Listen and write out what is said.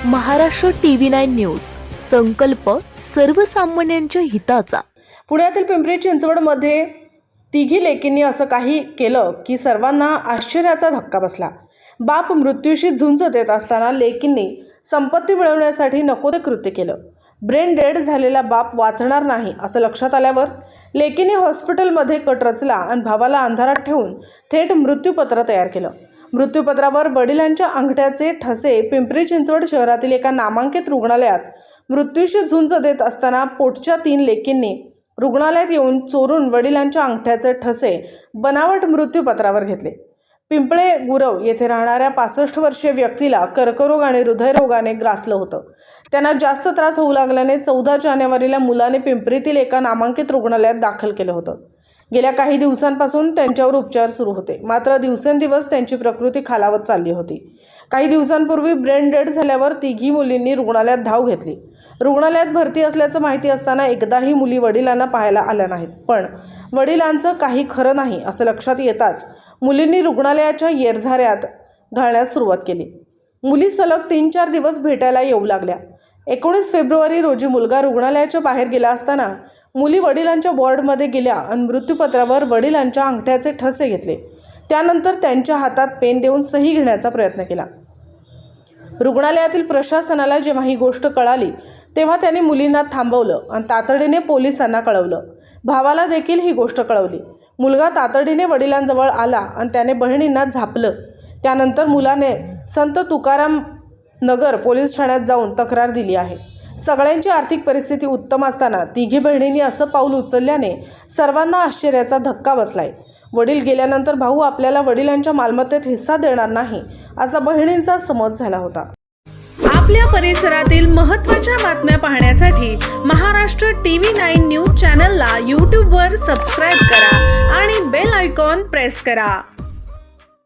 Maharashtra TV9 news. संकल्प सर्वसामान्यांच्या हिताचा. पुण्यातील पिंपरी चिंचवडमध्ये तिघी लेकींनी असं काही केलं की सर्वांना आश्चर्याचा धक्का बसला. बाप मृत्यूशी झुंज देत असताना लेकींनी संपत्ती मिळवण्यासाठी नको ते कृत्य केलं. ब्रेन डेड झालेला बाप वाचणार नाही असं लक्षात आल्यावर लेकींनी हॉस्पिटलमध्ये कट रचला आणि भावाला अंधारात ठेवून थेट मृत्यूपत्र तयार केलं. मृत्यूपत्रावर वडिलांच्या अंगठ्याचे ठसे पिंपरी चिंचवड शहरातील एका नामांकित रुग्णालयात मृत्यूशी झुंज देत असताना पोटच्या 3 लेकींनी रुग्णालयात येऊन चोरून वडिलांच्या अंगठ्याचे ठसे बनावट मृत्यूपत्रावर घेतले. पिंपळे गुरव येथे राहणाऱ्या 65 वर्षीय व्यक्तीला कर्करोग आणि हृदयरोगाने ग्रासलं होतं. त्यांना जास्त त्रास होऊ लागल्याने 14 जानेवारीला मुलाने पिंपरीतील एका नामांकित रुग्णालयात दाखल केलं होतं. गेल्या काही दिवसांपासून त्यांच्यावर उपचार सुरू होते. मात्र दिवसेंदिवस त्यांची प्रकृती खालावत चालली होती. काही दिवसांपूर्वी ब्रेन डेड झाल्यावर तिघी मुलींनी रुग्णालयात धाव घेतली. रुग्णालयात भरती असल्याचं माहिती असताना एकदाही मुली वडिलांना पाहायला आल्या नाहीत. पण वडिलांचं काही खरं नाही असं लक्षात येताच मुलींनी रुग्णालयाच्या येरझाऱ्यात घालण्यास सुरुवात केली. मुली सलग 3-4 दिवस भेटायला येऊ लागल्या. 19 फेब्रुवारी रोजी मुलगा रुग्णालयाच्या बाहेर गेला असताना मुली वडिलांच्या वॉर्डमध्ये गेल्या आणि मृत्यूपत्रावर वडिलांच्या अंगठ्याचे ठसे घेतले. त्यानंतर त्यांच्या हातात पेन देऊन सही घेण्याचा प्रयत्न केला. रुग्णालयातील प्रशासनाला जेव्हा ही गोष्ट कळाली तेव्हा त्यांनी मुलींना थांबवलं आणि तातडीने पोलिसांना कळवलं. भावाला देखील ही गोष्ट कळवली. मुलगा तातडीने वडिलांजवळ आला आणि त्याने बहिणींना झापलं. त्यानंतर मुलाने संत तुकाराम नगर पोलीस ठाण्यात जाऊन तक्रार दिली आहे. सगळ्यांची आर्थिक परिस्थिती उत्तम असताना तिघी बहिणींनी असं पाऊल उचलल्याने सर्वांना आश्चर्याचा धक्का बसलाय. वडील गेल्यानंतर भाऊ आपल्याला वडिलांच्या मालमत्तेत हिस्सा देणार नाही असा बहिणींचा समज झाला होता. आपल्या परिसरातील महत्त्वाच्या बातम्या पाहण्यासाठी महाराष्ट्र TV9 न्यूज चॅनलला YouTube वर सबस्क्राईब करा आणि बेल आयकॉन प्रेस करा.